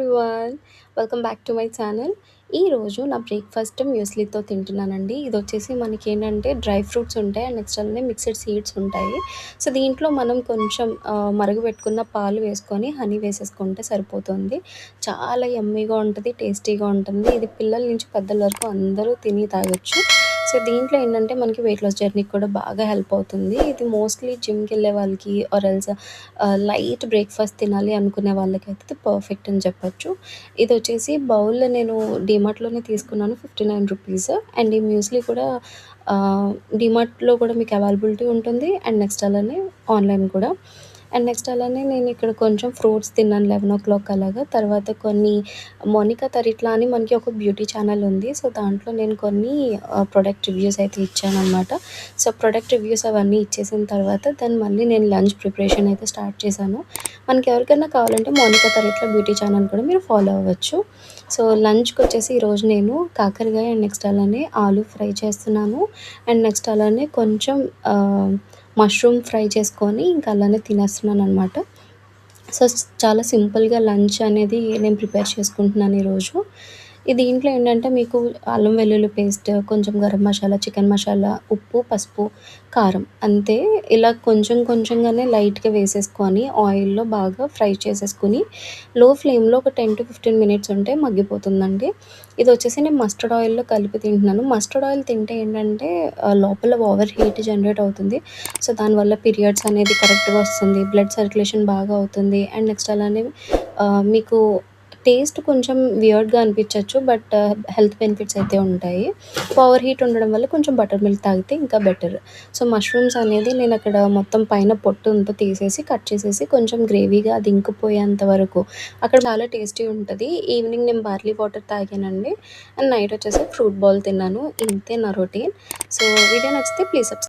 Everyone. Welcome back to my channel. ఈరోజు నా breakfast మ్యూస్లీతో తింటున్నానండి. ఇదొచ్చేసి మనకేంటంటే డ్రై ఫ్రూట్స్ ఉంటాయి. అండ్ నెక్స్ట్ అలానే మిక్స్డ్ సీడ్స్ ఉంటాయి. సో, దీంట్లో మనం కొంచెం మరగబెట్టుకున్న పాలు వేసుకొని, హనీ వేసేసుకుంటే సరిపోతుంది. చాలా యమ్మీగా ఉంటది. టేస్టీగా ఉంటుంది. ఇది పిల్లల నుంచి పెద్దల వరకు అందరూ తిని తాగొచ్చు. సో, దీంట్లో ఏంటంటే మనకి వెయిట్ లాస్ జర్నీకి కూడా బాగా హెల్ప్ అవుతుంది. ఇది మోస్ట్‌లీ జిమ్‌కెళ్ళే వాళ్ళకి ఆర్ ఎల్స్ లైట్ బ్రేక్‌ఫాస్ట్ తినాలి అనుకునే వాళ్ళకైతే ఇది పర్ఫెక్ట్ అని చెప్పొచ్చు. ఇదొచ్చేసి బౌల్ నేను డీమార్ట్‌లోనే తీసుకున్నాను. ₹59 అండ్ ఈ మ్యూస్లీ కూడా డీమార్ట్‌లో కూడా మీకు అవైలబిలిటీ ఉంటుంది. అండ్ నెక్స్ట్ అలానే ఆన్‌లైన్ కూడా. అండ్ నెక్స్ట్ అలానే నేనిక్కడ కొంచెం ఫ్రూట్స్ తిన్నాను 11:00 అలాగా. తర్వాత కొన్ని మోనికా తరిట్లా అని మనకి ఒక బ్యూటీ ఛానెల్ ఉంది. సో, దాంట్లో నేను కొన్ని ప్రొడక్ట్ రివ్యూస్ అయితే ఇచ్చాననమాట. సో, ప్రొడక్ట్ రివ్యూస్ అవన్నీ ఇచ్చేసిన తర్వాత దెన్ మళ్ళీ నేను లంచ్ ప్రిపరేషన్ అయితే స్టార్ట్ చేశాను. మనకెవరికైనా కావాలంటే మోనికా తరిట్లా బ్యూటీ ఛానెల్ కూడా మీరు ఫాలో అవ్వచ్చు. సో, లంచ్‌కొచ్చేసి ఈరోజు నేను కాకరకాయ అండ్ నెక్స్ట్ అలానే ఆలు ఫ్రై చేస్తున్నాను. అండ్ నెక్స్ట్ అలానే కొంచెం మష్రూమ్ ఫ్రై చేసుకొని ఇంకా అలానే తినేస్తున్నాననమాట. సో, చాలా సింపుల్‌గా లంచ్ అనేది నేను ప్రిపేర్ చేసుకుంటున్నాను ఈరోజు. దీంట్లో ఏంటంటే మీకు అల్లం వెల్లుల్లి పేస్ట్, కొంచెం గరం మసాలా, చికెన్ మసాలా, ఉప్పు, పసుపు, కారం అంతే. ఇలా కొంచెం కొంచెంగానే లైట్‌గా వేసేసుకొని ఆయిల్‌లో బాగా ఫ్రై చేసేసుకొని లో ఫ్లేమ్‌లో ఒక 10-15 మినిట్స్ ఉంటే మగ్గిపోతుందండి. ఇదొచ్చేసి నేను మస్టర్డ్ ఆయిల్‌లో కలిపి తింటున్నాను. మస్టర్డ్ ఆయిల్ తింటే ఏంటంటే లోపల ఓవర్ హీట్ జనరేట్ అవుతుంది. సో, దానివల్ల పీరియడ్స్ అనేది కరెక్ట్‌గా వస్తుంది. బ్లడ్ సర్క్యులేషన్ బాగా అవుతుంది. అండ్ నెక్స్ట్ అలానే మీకు టేస్ట్ కొంచెం వియర్డ్‌గా అనిపించొచ్చు. బట్ హెల్త్ బెనిఫిట్స్ అయితే ఉంటాయి. ఓవర్ హీట్ ఉండడం వల్ల కొంచెం బటర్ మిల్క్ తాగితే ఇంకా బెటర్. సో, మష్రూమ్స్ అనేది నేనక్కడ మొత్తం పైన పొట్టు అంతా తీసేసి, కట్ చేసేసి కొంచెం గ్రేవీగా అది ఇంకిపోయేంత వరకు అక్కడ చాలా టేస్టీ ఉంటది. ఈవినింగ్ నేను బార్లీ వాటర్ తాగానండి. అండ్ నైట్ వచ్చేసి ఫ్రూట్ బౌల్ తిన్నాను. ఇంతే నా రొటీన్. సో, వీడియో నచ్చితే ప్లీజ్